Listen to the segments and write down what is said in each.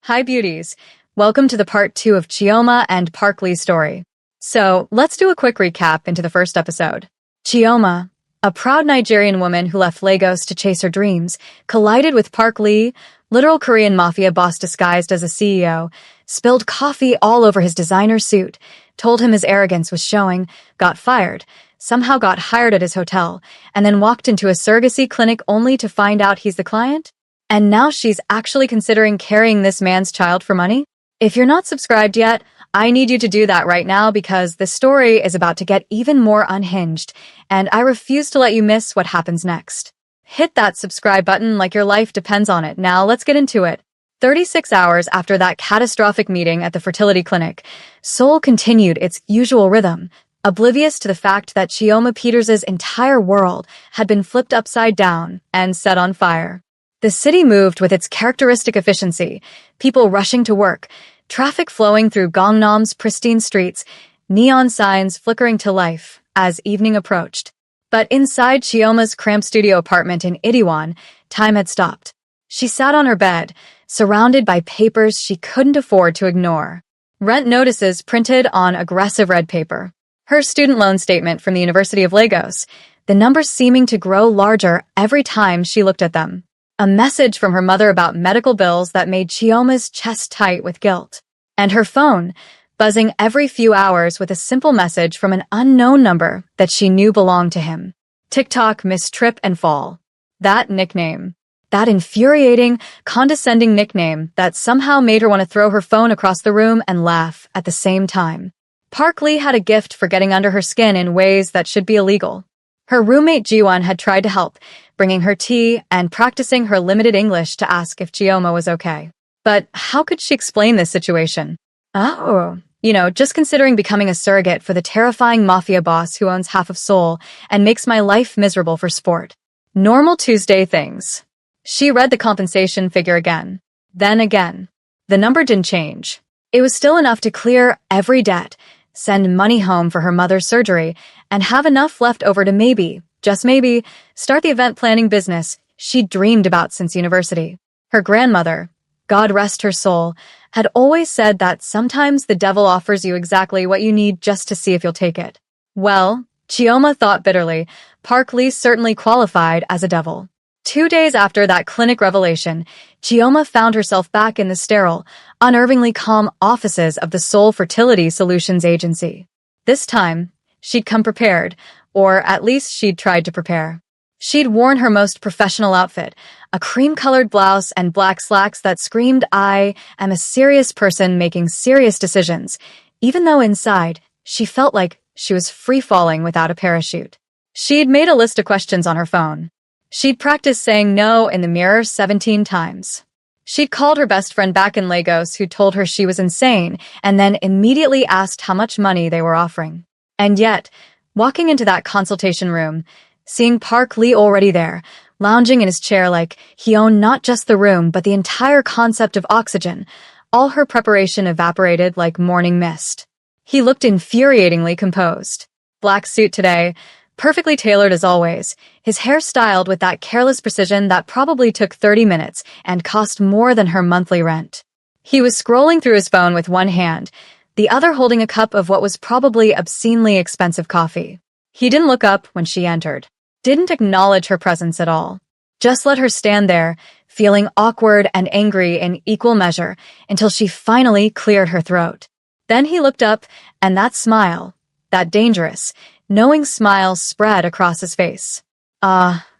Hi beauties, welcome to the part 2 of Chioma and Park Lee's story. So, let's do a quick recap into the first episode. Chioma, a proud Nigerian woman who left Lagos to chase her dreams, collided with Park Lee, literal Korean Mafia boss disguised as a CEO, spilled coffee all over his designer suit, told him his arrogance was showing, got fired, somehow got hired at his hotel, and then walked into a surrogacy clinic only to find out he's the client? And now she's actually considering carrying this man's child for money? If you're not subscribed yet, I need you to do that right now because the story is about to get even more unhinged, and I refuse to let you miss what happens next. Hit that subscribe button like your life depends on it. Now let's get into it. 36 hours after that catastrophic meeting at the fertility clinic, Seoul continued its usual rhythm, oblivious to the fact that Chioma Peters' entire world had been flipped upside down and set on fire. The city moved with its characteristic efficiency, people rushing to work, traffic flowing through Gangnam's pristine streets, neon signs flickering to life as evening approached. But inside Chioma's cramped studio apartment in Itaewon, time had stopped. She sat on her bed, surrounded by papers she couldn't afford to ignore. Rent notices printed on aggressive red paper. Her student loan statement from the University of Lagos, the numbers seeming to grow larger every time she looked at them. A message from her mother about medical bills that made Chioma's chest tight with guilt. And her phone, buzzing every few hours with a simple message from an unknown number that she knew belonged to him. TikTok Miss Trip and Fall. That nickname. That infuriating, condescending nickname that somehow made her want to throw her phone across the room and laugh at the same time. Park Lee had a gift for getting under her skin in ways that should be illegal. Her roommate Jiwon had tried to help, bringing her tea and practicing her limited English to ask if Chioma was okay. But how could she explain this situation? Just considering becoming a surrogate for the terrifying mafia boss who owns half of Seoul and makes my life miserable for sport. Normal Tuesday things. She read the compensation figure again. Then again. The number didn't change. It was still enough to clear every debt, send money home for her mother's surgery, and have enough left over to maybe, just maybe, start the event planning business she'd dreamed about since university. Her grandmother, God rest her soul, had always said that sometimes the devil offers you exactly what you need just to see if you'll take it. Well, Chioma thought bitterly, Park Lee certainly qualified as a devil. 2 days after that clinic revelation, Chioma found herself back in the sterile, unnervingly calm offices of the Seoul Fertility Solutions Agency. This time, she'd come prepared, or at least she'd tried to prepare. She'd worn her most professional outfit, a cream-colored blouse and black slacks that screamed, I am a serious person making serious decisions, even though inside, she felt like she was free-falling without a parachute. She'd made a list of questions on her phone. She'd practiced saying no in the mirror 17 times. She'd called her best friend back in Lagos who told her she was insane and then immediately asked how much money they were offering. And yet, walking into that consultation room, seeing Park Lee already there, lounging in his chair like he owned not just the room but the entire concept of oxygen, all her preparation evaporated like morning mist. He looked infuriatingly composed. Black suit today, perfectly tailored as always, his hair styled with that careless precision that probably took 30 minutes and cost more than her monthly rent. He was scrolling through his phone with one hand, the other holding a cup of what was probably obscenely expensive coffee. He didn't look up when she entered, didn't acknowledge her presence at all. Just let her stand there, feeling awkward and angry in equal measure, until she finally cleared her throat. Then he looked up, and that smile, that dangerous, knowing smile spread across his face.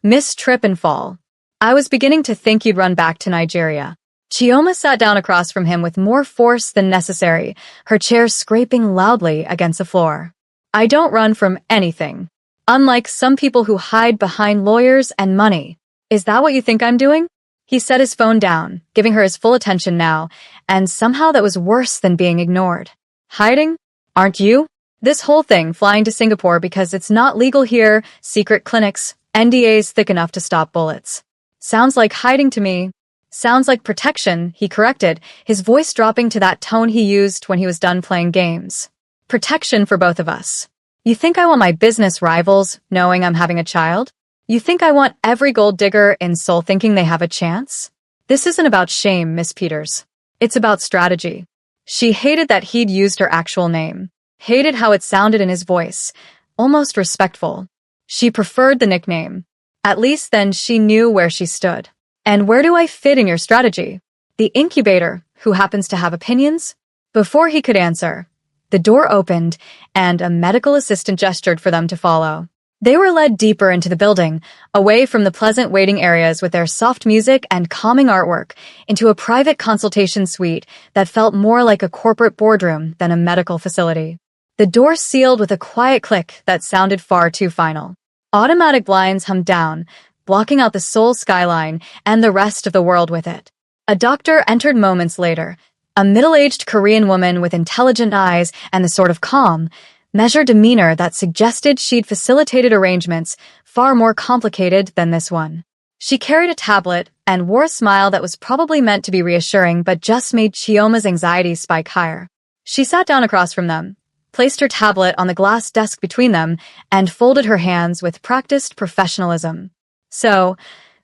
Miss Trip and Fall. I was beginning to think you'd run back to Nigeria. Chioma sat down across from him with more force than necessary, her chair scraping loudly against the floor. I don't run from anything. Unlike some people who hide behind lawyers and money. Is that what you think I'm doing? He set his phone down, giving her his full attention now, and somehow that was worse than being ignored. Hiding? Aren't you? This whole thing, flying to Singapore because it's not legal here, secret clinics, NDAs thick enough to stop bullets. Sounds like hiding to me. Sounds like protection, he corrected, his voice dropping to that tone he used when he was done playing games. Protection for both of us. You think I want my business rivals knowing I'm having a child? You think I want every gold digger in Seoul thinking they have a chance? This isn't about shame, Miss Peters. It's about strategy. She hated that he'd used her actual name, hated how it sounded in his voice, almost respectful. She preferred the nickname. At least then she knew where she stood. And where do I fit in your strategy? The incubator, who happens to have opinions? Before he could answer, the door opened and a medical assistant gestured for them to follow. They were led deeper into the building, away from the pleasant waiting areas with their soft music and calming artwork, into a private consultation suite that felt more like a corporate boardroom than a medical facility. The door sealed with a quiet click that sounded far too final. Automatic blinds hummed down, blocking out the Seoul skyline and the rest of the world with it. A doctor entered moments later, a middle-aged Korean woman with intelligent eyes and the sort of calm, measured demeanor that suggested she'd facilitated arrangements far more complicated than this one. She carried a tablet and wore a smile that was probably meant to be reassuring but just made Chioma's anxiety spike higher. She sat down across from them, placed her tablet on the glass desk between them, and folded her hands with practiced professionalism. So,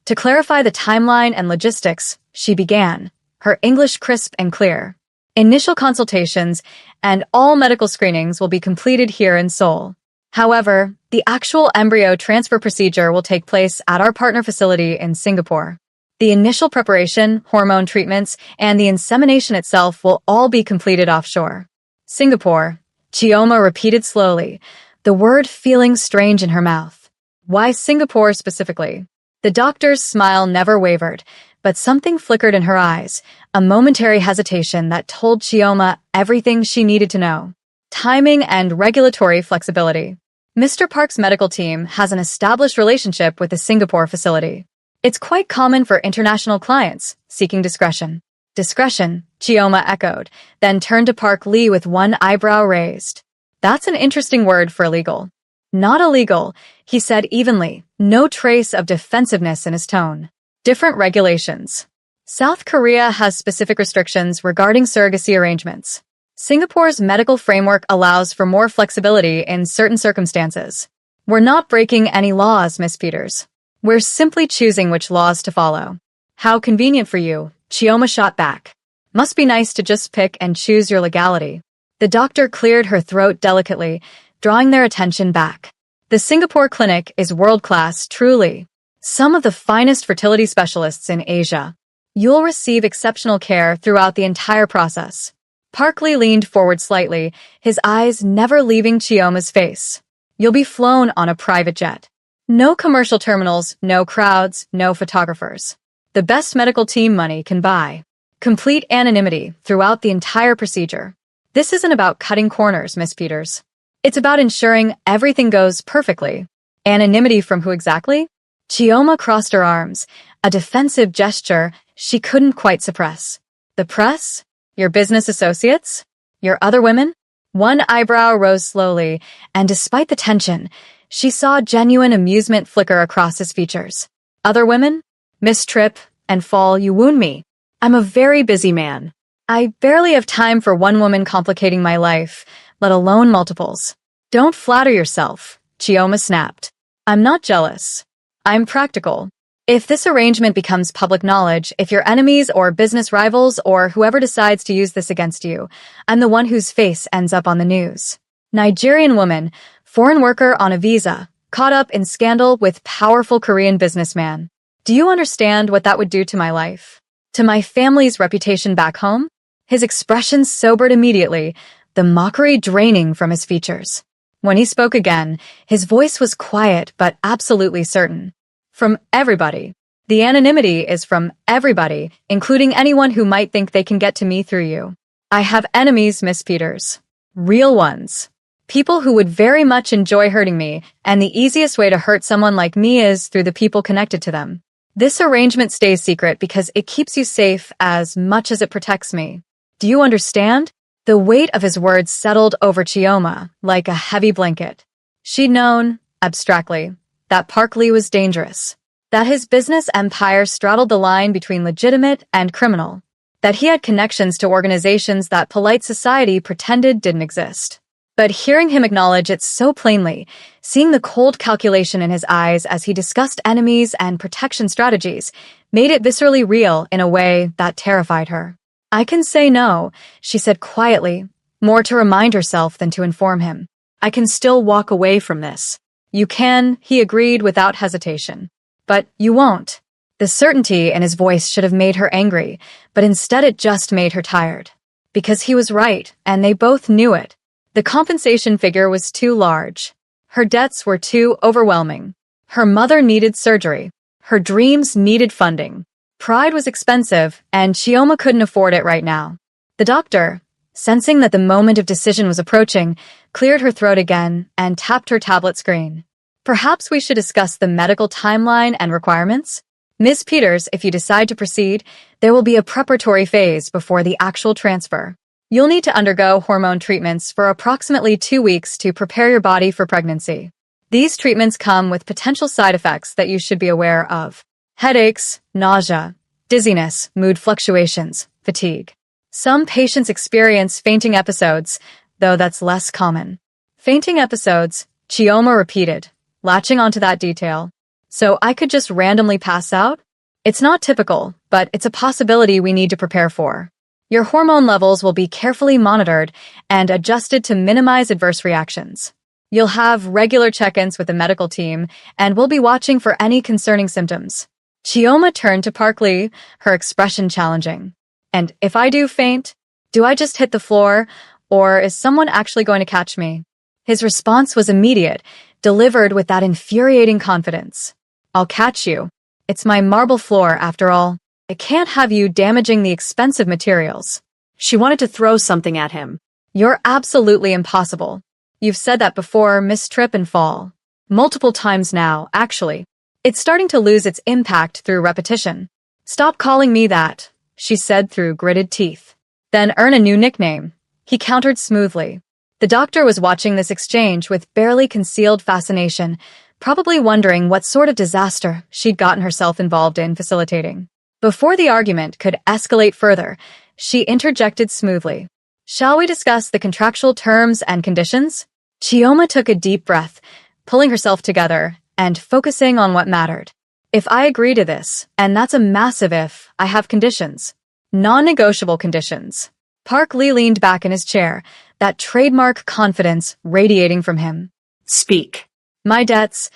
to clarify the timeline and logistics, she began, her English crisp and clear. Initial consultations and all medical screenings will be completed here in Seoul. However, the actual embryo transfer procedure will take place at our partner facility in Singapore. The initial preparation, hormone treatments, and the insemination itself will all be completed offshore. Singapore, Chioma repeated slowly, the word feeling strange in her mouth. Why Singapore specifically? The doctor's smile never wavered, but something flickered in her eyes, a momentary hesitation that told Chioma everything she needed to know. Timing and regulatory flexibility. Mr. Park's medical team has an established relationship with the Singapore facility. It's quite common for international clients seeking discretion. Discretion, Chioma echoed, then turned to Park Lee with one eyebrow raised. That's an interesting word for illegal. Not illegal, he said evenly, no trace of defensiveness in his tone. Different regulations. South Korea has specific restrictions regarding surrogacy arrangements. Singapore's medical framework allows for more flexibility in certain circumstances. We're not breaking any laws, Miss Peters. We're simply choosing which laws to follow. How convenient for you, Chioma shot back. Must be nice to just pick and choose your legality. The doctor cleared her throat delicately, drawing their attention back. The Singapore clinic is world-class, truly. Some of the finest fertility specialists in Asia. You'll receive exceptional care throughout the entire process. Park Lee leaned forward slightly, his eyes never leaving Chioma's face. You'll be flown on a private jet. No commercial terminals, no crowds, no photographers. The best medical team money can buy. Complete anonymity throughout the entire procedure. This isn't about cutting corners, Miss Peters. It's about ensuring everything goes perfectly. Anonymity from who exactly? Chioma crossed her arms, a defensive gesture she couldn't quite suppress. The press? Your business associates? Your other women? One eyebrow rose slowly, and despite the tension, she saw genuine amusement flicker across his features. Other women? Miss Tripp and Fall, you wound me. I'm a very busy man. I barely have time for one woman complicating my life, let alone multiples. Don't flatter yourself, Chioma snapped. I'm not jealous. I'm practical. If this arrangement becomes public knowledge, if your enemies or business rivals or whoever decides to use this against you, I'm the one whose face ends up on the news. Nigerian woman, foreign worker on a visa, caught up in scandal with powerful Korean businessman. Do you understand what that would do to my life? To my family's reputation back home? His expression sobered immediately, the mockery draining from his features. When he spoke again, his voice was quiet but absolutely certain. From everybody. The anonymity is from everybody, including anyone who might think they can get to me through you. I have enemies, Miss Peters. Real ones. People who would very much enjoy hurting me, and the easiest way to hurt someone like me is through the people connected to them. This arrangement stays secret because it keeps you safe as much as it protects me. Do you understand? The weight of his words settled over Chioma like a heavy blanket. She'd known, abstractly, that Park Lee was dangerous, that his business empire straddled the line between legitimate and criminal, that he had connections to organizations that polite society pretended didn't exist. But hearing him acknowledge it so plainly, seeing the cold calculation in his eyes as he discussed enemies and protection strategies, made it viscerally real in a way that terrified her. I can say no, she said quietly, more to remind herself than to inform him. I can still walk away from this. You can, he agreed without hesitation. But you won't. The certainty in his voice should have made her angry, but instead it just made her tired. Because he was right, and they both knew it. The compensation figure was too large. Her debts were too overwhelming. Her mother needed surgery. Her dreams needed funding. Pride was expensive, and Chioma couldn't afford it right now. The doctor, sensing that the moment of decision was approaching, cleared her throat again and tapped her tablet screen. Perhaps we should discuss the medical timeline and requirements? Ms. Peters, if you decide to proceed, there will be a preparatory phase before the actual transfer. You'll need to undergo hormone treatments for approximately 2 weeks to prepare your body for pregnancy. These treatments come with potential side effects that you should be aware of. Headaches, nausea, dizziness, mood fluctuations, fatigue. Some patients experience fainting episodes, though that's less common. Fainting episodes, Chioma repeated, latching onto that detail. So I could just randomly pass out? It's not typical, but it's a possibility we need to prepare for. Your hormone levels will be carefully monitored and adjusted to minimize adverse reactions. You'll have regular check-ins with the medical team, and we'll be watching for any concerning symptoms. Chioma turned to Park Lee, her expression challenging. And if I do faint, do I just hit the floor, or is someone actually going to catch me? His response was immediate, delivered with that infuriating confidence. I'll catch you. It's my marble floor, after all. I can't have you damaging the expensive materials. She wanted to throw something at him. You're absolutely impossible. You've said that before, miss trip and fall. Multiple times now, actually. It's starting to lose its impact through repetition. Stop calling me that, she said through gritted teeth. Then earn a new nickname. He countered smoothly. The doctor was watching this exchange with barely concealed fascination, probably wondering what sort of disaster she'd gotten herself involved in facilitating. Before the argument could escalate further, she interjected smoothly. Shall we discuss the contractual terms and conditions? Chioma took a deep breath, pulling herself together and focusing on what mattered. If I agree to this, and that's a massive if, I have conditions. Non-negotiable conditions. Park Lee leaned back in his chair, that trademark confidence radiating from him. Speak. My debts,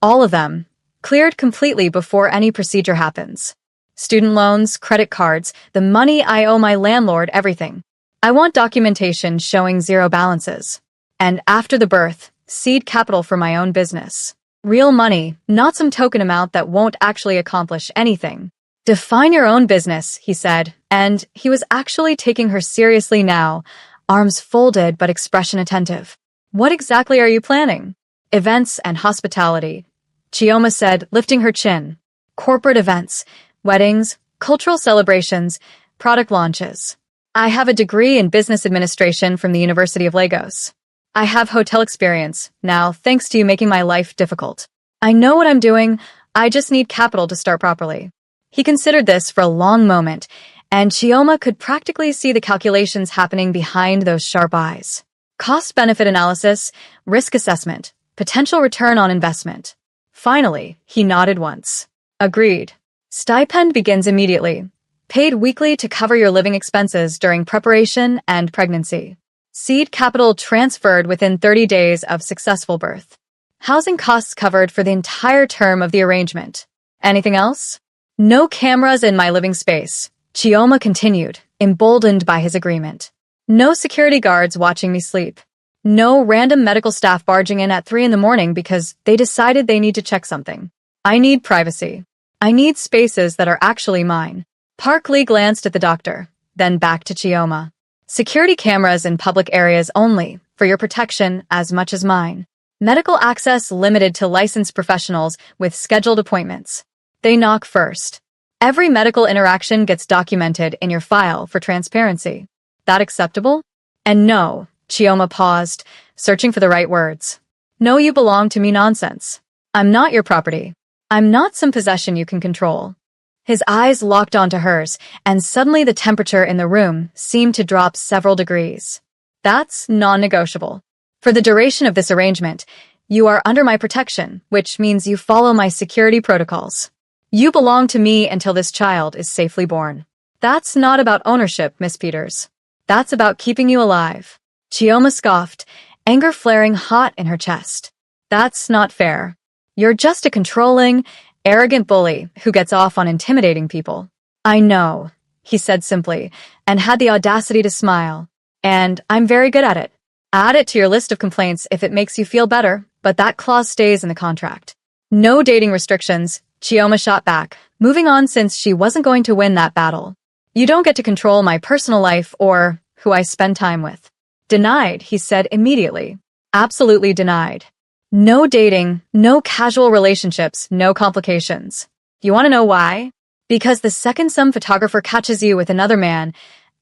all of them, cleared completely before any procedure happens. Student loans, credit cards, the money I owe my landlord, everything. I want documentation showing zero balances. And after the birth, seed capital for my own business. Real money, not some token amount that won't actually accomplish anything. Define your own business, he said, and he was actually taking her seriously now, arms folded but expression attentive. What exactly are you planning? Events and hospitality, Chioma said, lifting her chin. Corporate events, weddings, cultural celebrations, product launches. I have a degree in business administration from the University of Lagos. I have hotel experience, now thanks to you making my life difficult. I know what I'm doing, I just need capital to start properly. He considered this for a long moment, and Chioma could practically see the calculations happening behind those sharp eyes. Cost-benefit analysis, risk assessment, potential return on investment. Finally, he nodded once. Agreed. Stipend begins immediately. Paid weekly to cover your living expenses during preparation and pregnancy. Seed capital transferred within 30 days of successful birth. Housing costs covered for the entire term of the arrangement. Anything else? No cameras in my living space, Chioma continued, emboldened by his agreement. No security guards watching me sleep. No random medical staff barging in at 3 a.m. because they decided they need to check something. I need privacy. I need spaces that are actually mine. Park Lee glanced at the doctor, then back to Chioma. Security cameras in public areas only, for your protection as much as mine. Medical access limited to licensed professionals with scheduled appointments. They knock first. Every medical interaction gets documented in your file for transparency. That acceptable? And no, Chioma paused, searching for the right words. No, you belong to me nonsense. I'm not your property. I'm not some possession you can control. His eyes locked onto hers, and suddenly the temperature in the room seemed to drop several degrees. That's non-negotiable. For the duration of this arrangement, you are under my protection, which means you follow my security protocols. You belong to me until this child is safely born. That's not about ownership, Miss Peters. That's about keeping you alive. Chioma scoffed, anger flaring hot in her chest. That's not fair. You're just a controlling, arrogant bully who gets off on intimidating people. I know, he said simply, and had the audacity to smile. And I'm very good at it. Add it to your list of complaints if it makes you feel better, but that clause stays in the contract. No dating restrictions, Chioma shot back, moving on since she wasn't going to win that battle. You don't get to control my personal life or who I spend time with. Denied, he said immediately. Absolutely denied. No dating, no casual relationships, no complications. You want to know why? Because the second some photographer catches you with another man,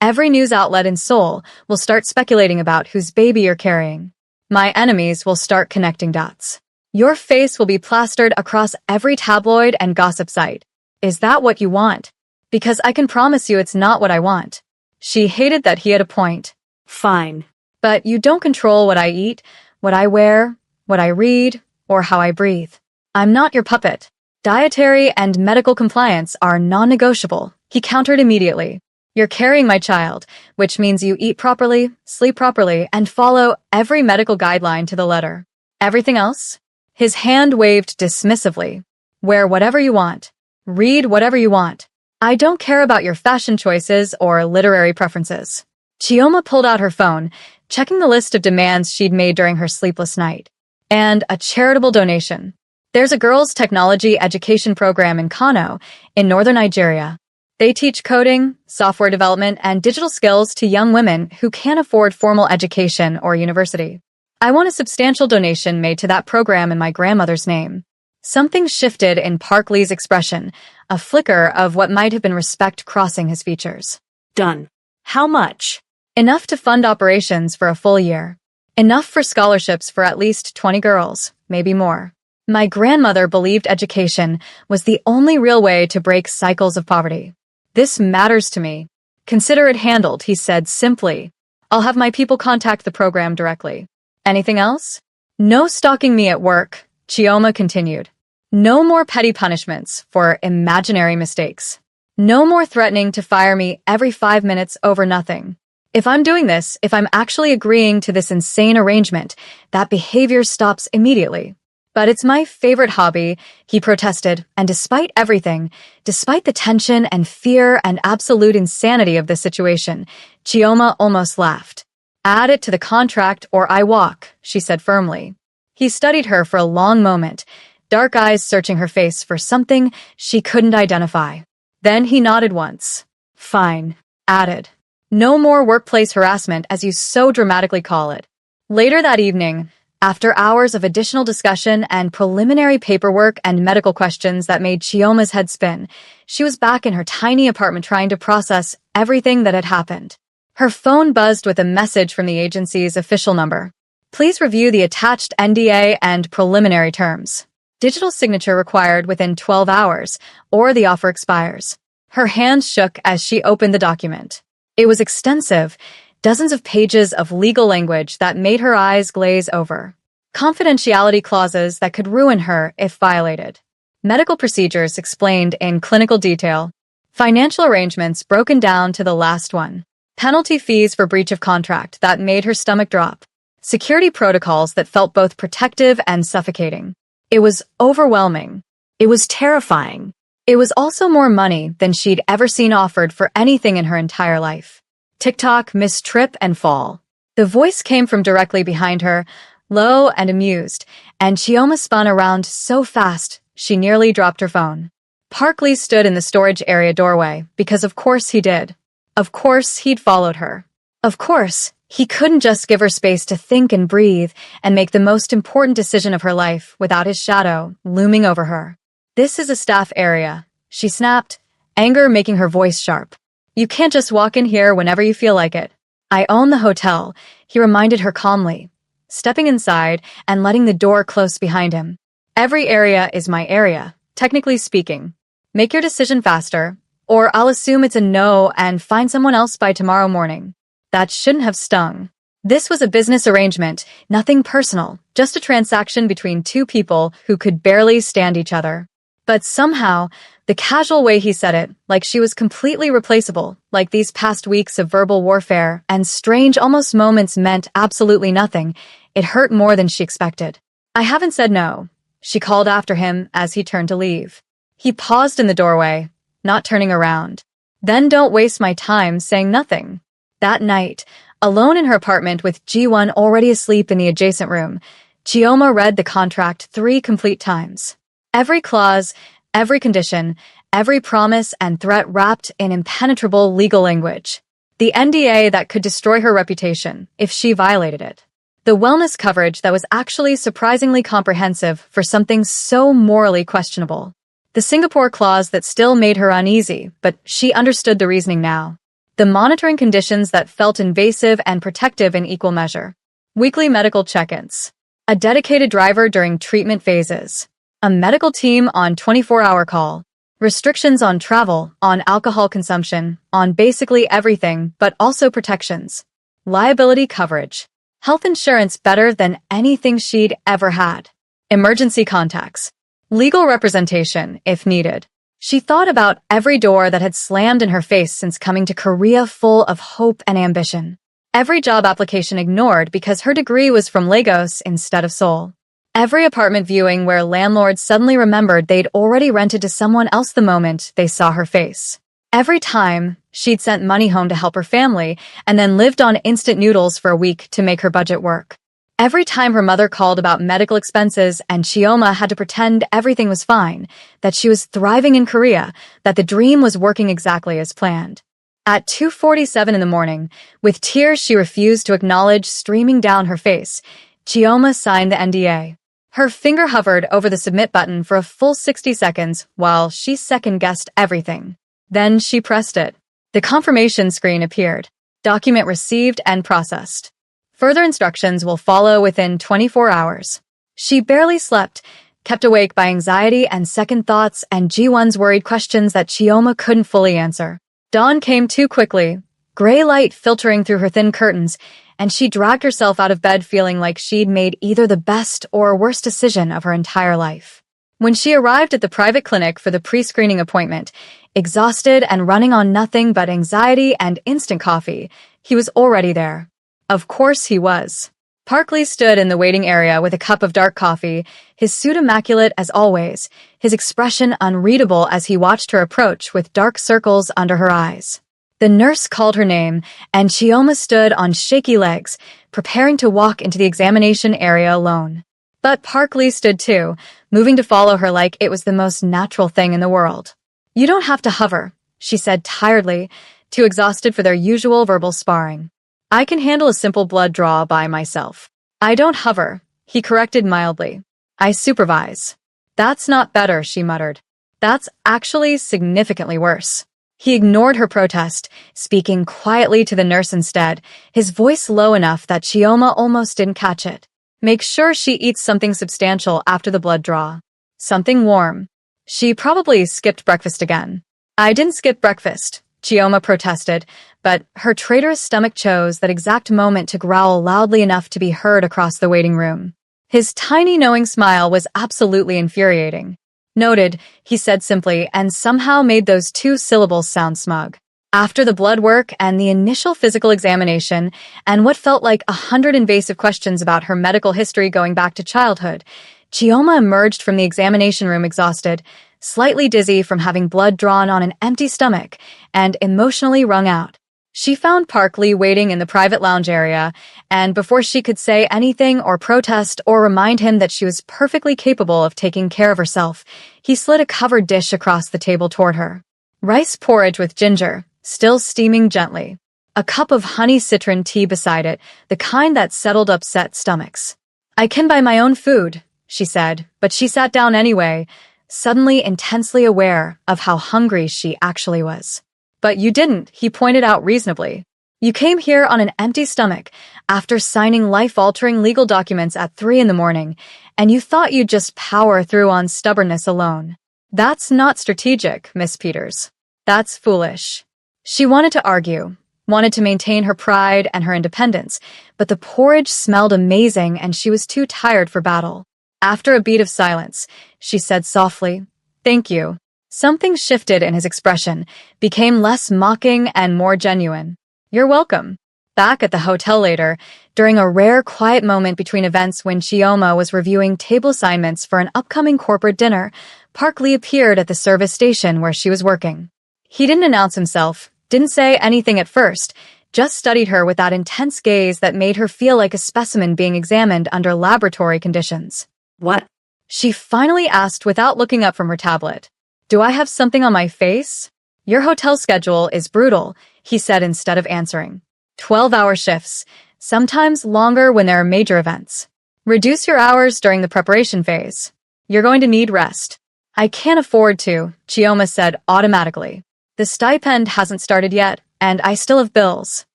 every news outlet in Seoul will start speculating about whose baby you're carrying. My enemies will start connecting dots. Your face will be plastered across every tabloid and gossip site. Is that what you want? Because I can promise you it's not what I want. She hated that he had a point. Fine. But you don't control what I eat, what I wear, what I read, or how I breathe. I'm not your puppet. Dietary and medical compliance are non-negotiable, he countered immediately. You're carrying my child, which means you eat properly, sleep properly, and follow every medical guideline to the letter. Everything else? His hand waved dismissively. Wear whatever you want. Read whatever you want. I don't care about your fashion choices or literary preferences. Chioma pulled out her phone, checking the list of demands she'd made during her sleepless night. And a charitable donation. There's a girls' technology education program in Kano, in northern Nigeria. They teach coding, software development, and digital skills to young women who can't afford formal education or university. I want a substantial donation made to that program in my grandmother's name. Something shifted in Park Lee's expression, a flicker of what might have been respect crossing his features. Done. How much? Enough to fund operations for a full year. Enough for scholarships for at least 20 girls, maybe more. My grandmother believed education was the only real way to break cycles of poverty. This matters to me. Consider it handled, he said simply. I'll have my people contact the program directly. Anything else? No stalking me at work, Chioma continued. No more petty punishments for imaginary mistakes. No more threatening to fire me every 5 minutes over nothing. If I'm doing this, if I'm actually agreeing to this insane arrangement, that behavior stops immediately. But it's my favorite hobby, he protested, and despite everything, despite the tension and fear and absolute insanity of this situation, Chioma almost laughed. Add it to the contract or I walk, she said firmly. He studied her for a long moment, dark eyes searching her face for something she couldn't identify. Then he nodded once. Fine. Added. No more workplace harassment as you so dramatically call it. Later that evening, after hours of additional discussion and preliminary paperwork and medical questions that made Chioma's head spin, she was back in her tiny apartment trying to process everything that had happened. Her phone buzzed with a message from the agency's official number. Please review the attached NDA and preliminary terms. Digital signature required within 12 hours, or the offer expires. Her hands shook as she opened the document. It was extensive, dozens of pages of legal language that made her eyes glaze over. Confidentiality clauses that could ruin her if violated. Medical procedures explained in clinical detail. Financial arrangements broken down to the last one. Penalty fees for breach of contract that made her stomach drop. Security protocols that felt both protective and suffocating. It was overwhelming. It was terrifying. It was also more money than she'd ever seen offered for anything in her entire life. Tick-tock, miss trip and fall. The voice came from directly behind her, low and amused, and Chioma spun around so fast she nearly dropped her phone. Park Lee stood in the storage area doorway because of course he did. Of course he'd followed her. Of course, he couldn't just give her space to think and breathe and make the most important decision of her life without his shadow looming over her. This is a staff area, she snapped, anger making her voice sharp. You can't just walk in here whenever you feel like it. I own the hotel, he reminded her calmly, stepping inside and letting the door close behind him. Every area is my area, technically speaking. Make your decision faster, or I'll assume it's a no and find someone else by tomorrow morning. That shouldn't have stung. This was a business arrangement, nothing personal, just a transaction between two people who could barely stand each other. But somehow, The casual way he said it, like she was completely replaceable, like these past weeks of verbal warfare and strange almost moments meant absolutely nothing, it hurt more than she expected. I haven't said no, she called after him as he turned to leave. He paused in the doorway, not turning around. Then don't waste my time saying nothing. That night, alone in her apartment with Ji-won already asleep in the adjacent room, Chioma read the contract 3 complete times. Every clause, every condition, every promise and threat wrapped in impenetrable legal language. The NDA that could destroy her reputation if she violated it. The wellness coverage that was actually surprisingly comprehensive for something so morally questionable. The Singapore clause that still made her uneasy, but she understood the reasoning now. The monitoring conditions that felt invasive and protective in equal measure. Weekly medical check-ins. A dedicated driver during treatment phases. A medical team on 24-hour call. Restrictions on travel, on alcohol consumption, on basically everything, but also protections. Liability coverage. Health insurance better than anything she'd ever had. Emergency contacts. Legal representation, if needed. She thought about every door that had slammed in her face since coming to Korea full of hope and ambition. Every job application ignored because her degree was from Lagos instead of Seoul. Every apartment viewing where landlords suddenly remembered they'd already rented to someone else the moment they saw her face. Every time she'd sent money home to help her family and then lived on instant noodles for a week to make her budget work. Every time her mother called about medical expenses and Chioma had to pretend everything was fine, that she was thriving in Korea, that the dream was working exactly as planned. At 2:47 in the morning, with tears she refused to acknowledge streaming down her face, Chioma signed the NDA. Her finger hovered over the submit button for a full 60 seconds while she second-guessed everything. Then she pressed it. The confirmation screen appeared. Document received and processed. Further instructions will follow within 24 hours. She barely slept, kept awake by anxiety and second thoughts and Ji-won's worried questions that Chioma couldn't fully answer. Dawn came too quickly, gray light filtering through her thin curtains, and she dragged herself out of bed feeling like she'd made either the best or worst decision of her entire life. When she arrived at the private clinic for the pre-screening appointment, exhausted and running on nothing but anxiety and instant coffee, he was already there. Of course he was. Park Lee stood in the waiting area with a cup of dark coffee, his suit immaculate as always, his expression unreadable as he watched her approach with dark circles under her eyes. The nurse called her name, and Chioma stood on shaky legs, preparing to walk into the examination area alone. But Park Lee stood too, moving to follow her like it was the most natural thing in the world. "You don't have to hover," she said tiredly, too exhausted for their usual verbal sparring. "I can handle a simple blood draw by myself." "I don't hover," he corrected mildly. "I supervise." "That's not better," she muttered. "That's actually significantly worse." He ignored her protest, speaking quietly to the nurse instead, his voice low enough that Chioma almost didn't catch it. "Make sure she eats something substantial after the blood draw. Something warm." She probably skipped breakfast again. "I didn't skip breakfast," Chioma protested, but her traitorous stomach chose that exact moment to growl loudly enough to be heard across the waiting room. His tiny knowing smile was absolutely infuriating. "Noted," he said simply, and somehow made those 2 syllables sound smug. After the blood work and the initial physical examination, and what felt like 100 invasive questions about her medical history going back to childhood, Chioma emerged from the examination room exhausted, slightly dizzy from having blood drawn on an empty stomach, and emotionally wrung out. She found Park Lee waiting in the private lounge area, and before she could say anything or protest or remind him that she was perfectly capable of taking care of herself, he slid a covered dish across the table toward her. Rice porridge with ginger, still steaming gently. A cup of honey citron tea beside it, the kind that settled upset stomachs. "I can buy my own food," she said, but she sat down anyway, suddenly intensely aware of how hungry she actually was. "But you didn't," he pointed out reasonably. "You came here on an empty stomach after signing life-altering legal documents at 3 in the morning, and you thought you'd just power through on stubbornness alone. That's not strategic, Miss Peters. That's foolish." She wanted to argue, wanted to maintain her pride and her independence, but the porridge smelled amazing and she was too tired for battle. After a beat of silence, she said softly, "Thank you." Something shifted in his expression, became less mocking and more genuine. "You're welcome." Back at the hotel later, during a rare quiet moment between events when Chioma was reviewing table assignments for an upcoming corporate dinner, Park Lee appeared at the service station where she was working. He didn't announce himself, didn't say anything at first, just studied her with that intense gaze that made her feel like a specimen being examined under laboratory conditions. "What?" She finally asked without looking up from her tablet. "Do I have something on my face?" "Your hotel schedule is brutal," he said instead of answering. 12-hour shifts, sometimes longer when there are major events. Reduce your hours during the preparation phase. You're going to need rest. "I can't afford to," Chioma said automatically. "The stipend hasn't started yet, and I still have bills."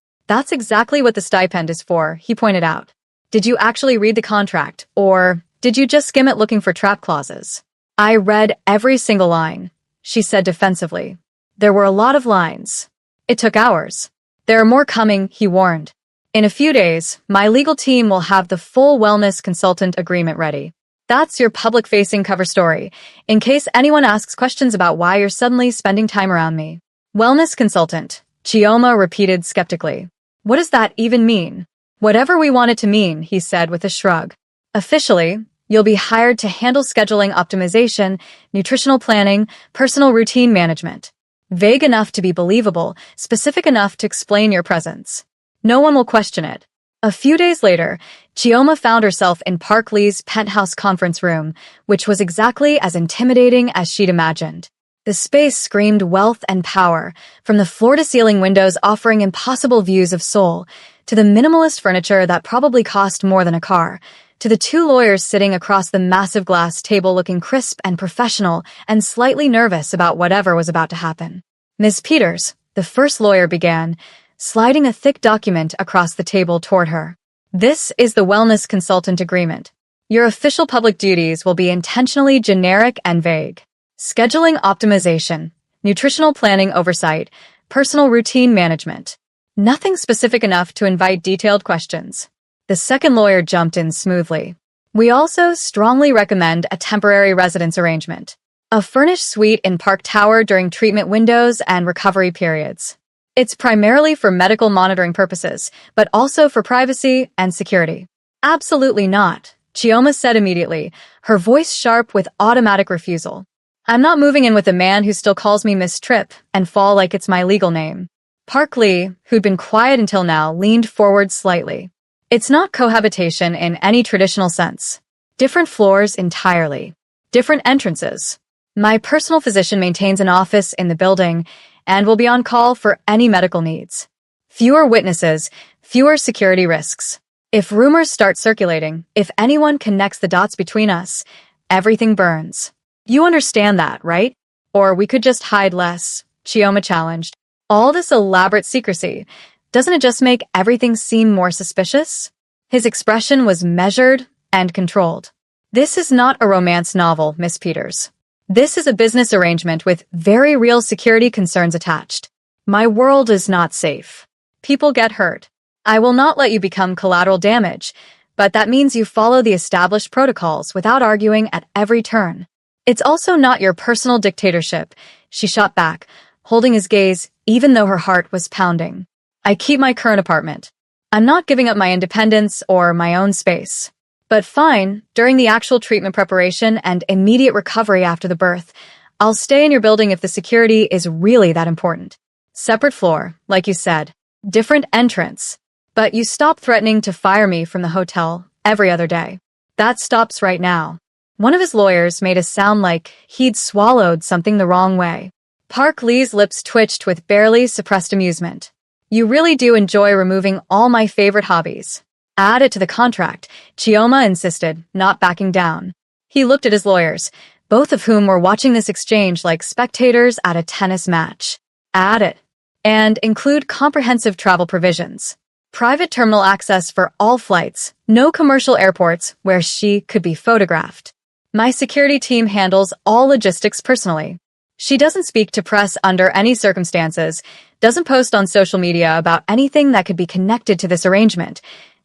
"That's exactly what the stipend is for," he pointed out. "Did you actually read the contract, or did you just skim it looking for trap clauses?" "I read every single line," she said defensively. "There were a lot of lines. It took hours." "There are more coming," he warned. "In a few days, my legal team will have the full wellness consultant agreement ready. That's your public-facing cover story, in case anyone asks questions about why you're suddenly spending time around me." "Wellness consultant," Chioma repeated skeptically. "What does that even mean?" "Whatever we want it to mean," he said with a shrug. "Officially, you'll be hired to handle scheduling optimization, nutritional planning, personal routine management. Vague enough to be believable, specific enough to explain your presence. No one will question it." A few days later, Chioma found herself in Park Lee's penthouse conference room, which was exactly as intimidating as she'd imagined. The space screamed wealth and power, from the floor-to-ceiling windows offering impossible views of Seoul, to the minimalist furniture that probably cost more than a car, to the two lawyers sitting across the massive glass table looking crisp and professional and slightly nervous about whatever was about to happen. "Ms. Peters," the first lawyer began, sliding a thick document across the table toward her. "This is the Wellness Consultant Agreement. Your official public duties will be intentionally generic and vague. Scheduling optimization, nutritional planning oversight, personal routine management. Nothing specific enough to invite detailed questions." The second lawyer jumped in smoothly. "We also strongly recommend a temporary residence arrangement. A furnished suite in Park Tower during treatment windows and recovery periods. It's primarily for medical monitoring purposes, but also for privacy and security." "Absolutely not," Chioma said immediately, her voice sharp with automatic refusal. "I'm not moving in with a man who still calls me Miss Tripp and Fall like it's my legal name." Park Lee, who'd been quiet until now, leaned forward slightly. "It's not cohabitation in any traditional sense. Different floors entirely. Different entrances. My personal physician maintains an office in the building and will be on call for any medical needs. Fewer witnesses, fewer security risks. If rumors start circulating, if anyone connects the dots between us, everything burns. You understand that, right? Or we could just hide less," Chioma challenged. "All this elaborate secrecy, doesn't it just make everything seem more suspicious?" His expression was measured and controlled. "This is not a romance novel, Miss Peters. This is a business arrangement with very real security concerns attached. My world is not safe. People get hurt. I will not let you become collateral damage, but that means you follow the established protocols without arguing at every turn. It's also not your personal dictatorship," she shot back, holding his gaze even though her heart was pounding. "I keep my current apartment. I'm not giving up my independence or my own space. But fine, during the actual treatment preparation and immediate recovery after the birth, I'll stay in your building if the security is really that important. Separate floor, like you said. Different entrance. But you stop threatening to fire me from the hotel every other day. That stops right now." One of his lawyers made it sound like he'd swallowed something the wrong way. Park Lee's lips twitched with barely suppressed amusement. "You really do enjoy removing all my favorite hobbies. Add it to the contract," Chioma insisted, not backing down. He looked at his lawyers, both of whom were watching this exchange like spectators at a tennis match. "Add it. And include comprehensive travel provisions. Private terminal access for all flights, no commercial airports where she could be photographed. My security team handles all logistics personally. She doesn't speak to press under any circumstances, doesn't post on social media about anything that could be connected to this arrangement,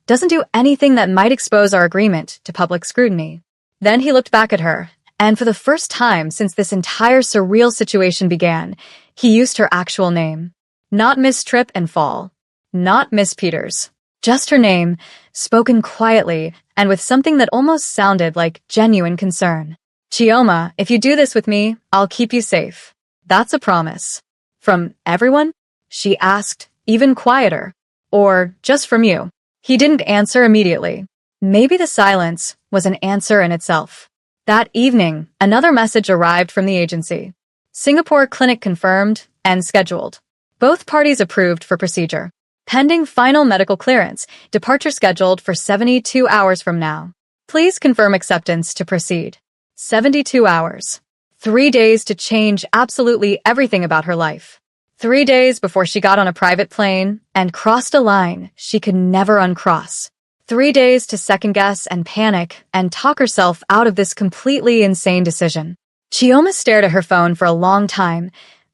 doesn't do anything that might expose our agreement to public scrutiny." Then he looked back at her, And for the first time since this entire surreal situation began, he used her actual name. Not Miss Trip and Fall. Not Miss Peters. Just her name, spoken quietly and with something that almost sounded like genuine concern. Chioma, if you do this with me, I'll keep you safe. That's a promise. From everyone? She asked, even quieter. Or just from you? He didn't answer immediately. Maybe the silence was an answer in itself. That evening, another message arrived from the agency. Singapore clinic confirmed and scheduled. Both parties approved for procedure. Pending final medical clearance, departure scheduled for 72 hours from now. Please confirm acceptance to proceed. 72 hours. 3 days to change absolutely everything about her life. 3 days before she got on a private plane and crossed a line she could never uncross. 3 days to second-guess and panic and talk herself out of this completely insane decision. Chioma stared at her phone for a long time,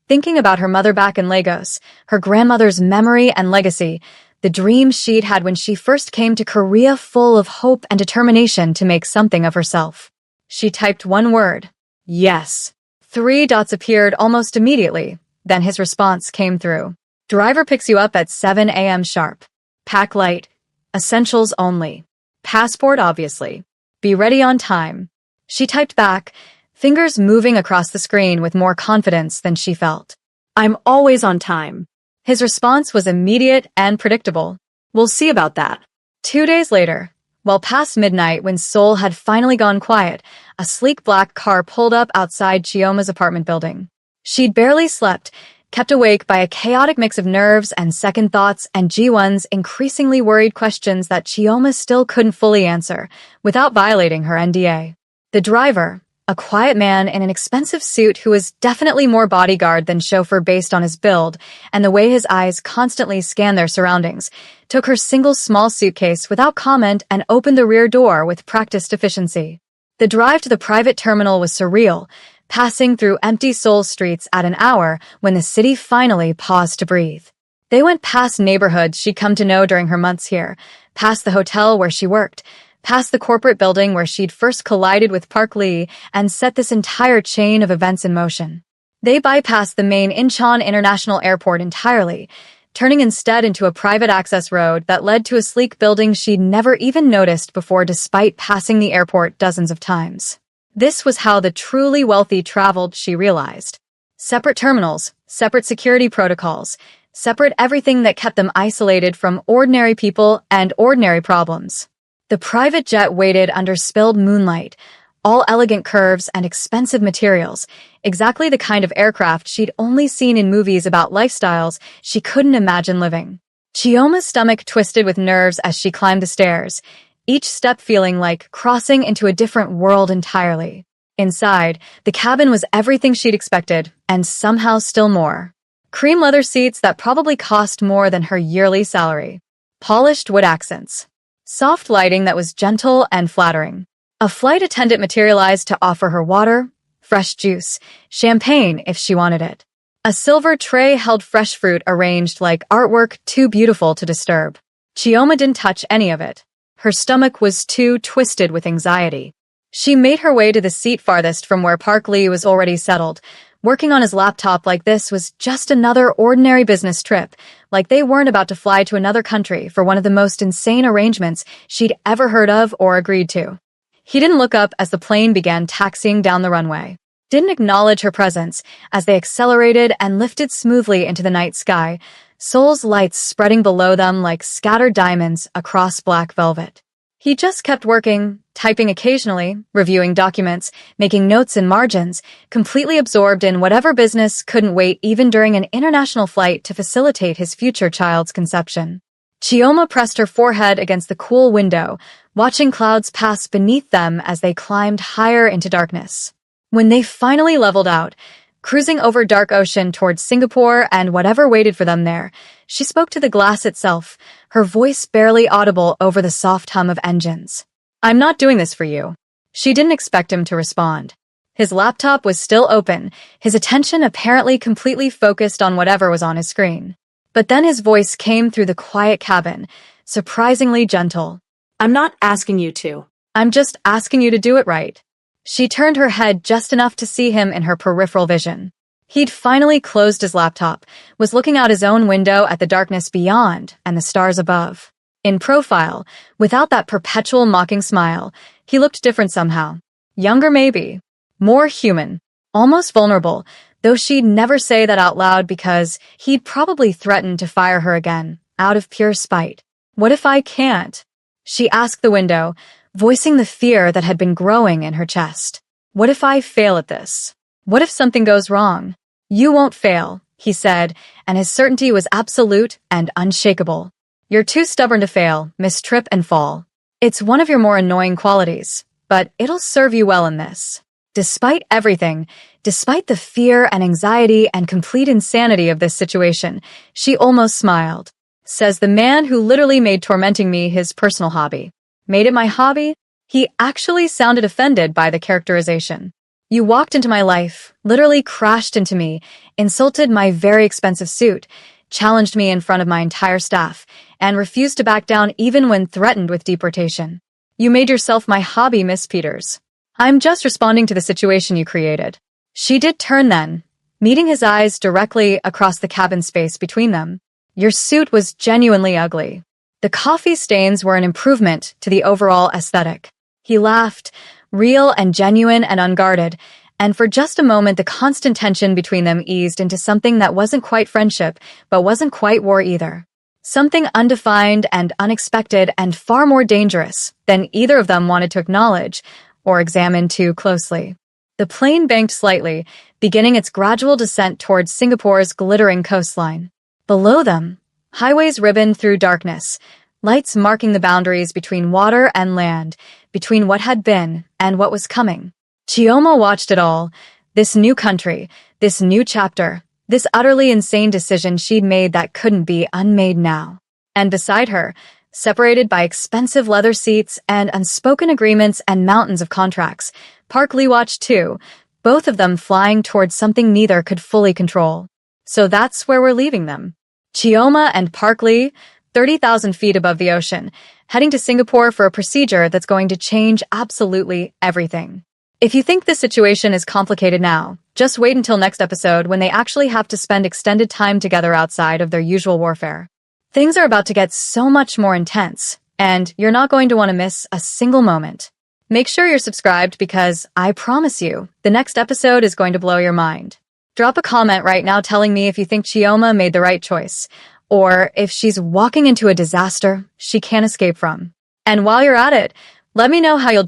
thinking about her mother back in Lagos, her grandmother's memory and legacy, the dream she'd had when she first came to Korea full of hope and determination to make something of herself. She typed one word. Yes. 3 dots appeared almost immediately. Then his response came through. Driver picks you up at 7 a.m. sharp. Pack light. Essentials only. Passport, obviously. Be ready on time. She typed back, fingers moving across the screen with more confidence than she felt. I'm always on time. His response was immediate and predictable. We'll see about that. 2 days later, well past midnight when Seoul had finally gone quiet, a sleek black car pulled up outside Chioma's apartment building. She'd barely slept, kept awake by a chaotic mix of nerves and second thoughts and Ji-won's increasingly worried questions that Chioma still couldn't fully answer, without violating her NDA. The driver, a quiet man in an expensive suit who was definitely more bodyguard than chauffeur based on his build and the way his eyes constantly scanned their surroundings, took her single small suitcase without comment and opened the rear door with practiced efficiency. The drive to the private terminal was surreal, passing through empty Seoul streets at an hour when the city finally paused to breathe. They went past neighborhoods she'd come to know during her months here, past the hotel where she worked, past the corporate building where she'd first collided with Park Lee and set this entire chain of events in motion. They bypassed the main Incheon International Airport entirely, turning instead into a private access road that led to a sleek building she'd never even noticed before despite passing the airport dozens of times. This was how the truly wealthy traveled, she realized. Separate terminals, separate security protocols, separate everything that kept them isolated from ordinary people and ordinary problems. The private jet waited under spilled moonlight, all elegant curves and expensive materials, exactly the kind of aircraft she'd only seen in movies about lifestyles she couldn't imagine living. Chioma's stomach twisted with nerves as she climbed the stairs, each step feeling like crossing into a different world entirely. Inside, the cabin was everything she'd expected, and somehow still more. Cream leather seats that probably cost more than her yearly salary. Polished wood accents. Soft lighting that was gentle and flattering. A flight attendant materialized to offer her water, fresh juice, champagne if she wanted it. A silver tray held fresh fruit arranged like artwork too beautiful to disturb. Chioma didn't touch any of it. Her stomach was too twisted with anxiety. She made her way to the seat farthest from where Park Lee was already settled. Working on his laptop like this was just another ordinary business trip, like they weren't about to fly to another country for one of the most insane arrangements she'd ever heard of or agreed to. He didn't look up as the plane began taxiing down the runway. Didn't acknowledge her presence as they accelerated and lifted smoothly into the night sky, Seoul's lights spreading below them like scattered diamonds across black velvet. He just kept working, typing occasionally, reviewing documents, making notes in margins, completely absorbed in whatever business couldn't wait even during an international flight to facilitate his future child's conception. Chioma pressed her forehead against the cool window, watching clouds pass beneath them as they climbed higher into darkness. When they finally leveled out, cruising over dark ocean towards Singapore and whatever waited for them there, she spoke to the glass itself, her voice barely audible over the soft hum of engines. I'm not doing this for you. She didn't expect him to respond. His laptop was still open, his attention apparently completely focused on whatever was on his screen. But then his voice came through the quiet cabin, surprisingly gentle. I'm not asking you to. I'm just asking you to do it right. She turned her head just enough to see him in her peripheral vision. He'd finally closed his laptop, was looking out his own window at the darkness beyond and the stars above. In profile, without that perpetual mocking smile, he looked different somehow. Younger maybe. More human. Almost vulnerable, though she'd never say that out loud because he'd probably threaten to fire her again, out of pure spite. What if I can't? She asked the window, voicing the fear that had been growing in her chest. What if I fail at this? What if something goes wrong? You won't fail, he said, and his certainty was absolute and unshakable. You're too stubborn to fail, mistrip and fall. It's one of your more annoying qualities, but it'll serve you well in this. Despite everything, despite the fear and anxiety and complete insanity of this situation, she almost smiled. Says the man who literally made tormenting me his personal hobby. Made it my hobby? He actually sounded offended by the characterization. You walked into my life, literally crashed into me, insulted my very expensive suit, challenged me in front of my entire staff, and refused to back down even when threatened with deportation. You made yourself my hobby, Miss Peters. I'm just responding to the situation you created. She did turn then, meeting his eyes directly across the cabin space between them. Your suit was genuinely ugly. The coffee stains were an improvement to the overall aesthetic. He laughed, real and genuine and unguarded, and for just a moment the constant tension between them eased into something that wasn't quite friendship, but wasn't quite war either. Something undefined and unexpected and far more dangerous than either of them wanted to acknowledge or examine too closely. The plane banked slightly, beginning its gradual descent towards Singapore's glittering coastline. Below them, highways ribboned through darkness, lights marking the boundaries between water and land, between what had been and what was coming. Chioma watched it all, this new country, this new chapter, this utterly insane decision she'd made that couldn't be unmade now. And beside her, separated by expensive leather seats and unspoken agreements and mountains of contracts, Park Lee watched too, both of them flying towards something neither could fully control. So that's where we're leaving them. Chioma and Park Lee, 30,000 feet above the ocean, heading to Singapore for a procedure that's going to change absolutely everything. If you think this situation is complicated now, just wait until next episode when they actually have to spend extended time together outside of their usual warfare. Things are about to get so much more intense, and you're not going to want to miss a single moment. Make sure you're subscribed because I promise you, the next episode is going to blow your mind. Drop a comment right now telling me if you think Chioma made the right choice, or if she's walking into a disaster she can't escape from. And while you're at it, let me know how you'll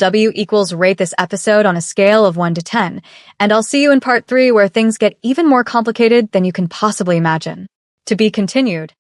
rate this episode on a scale of 1 to 10, and I'll see you in part 3 where things get even more complicated than you can possibly imagine. To be continued.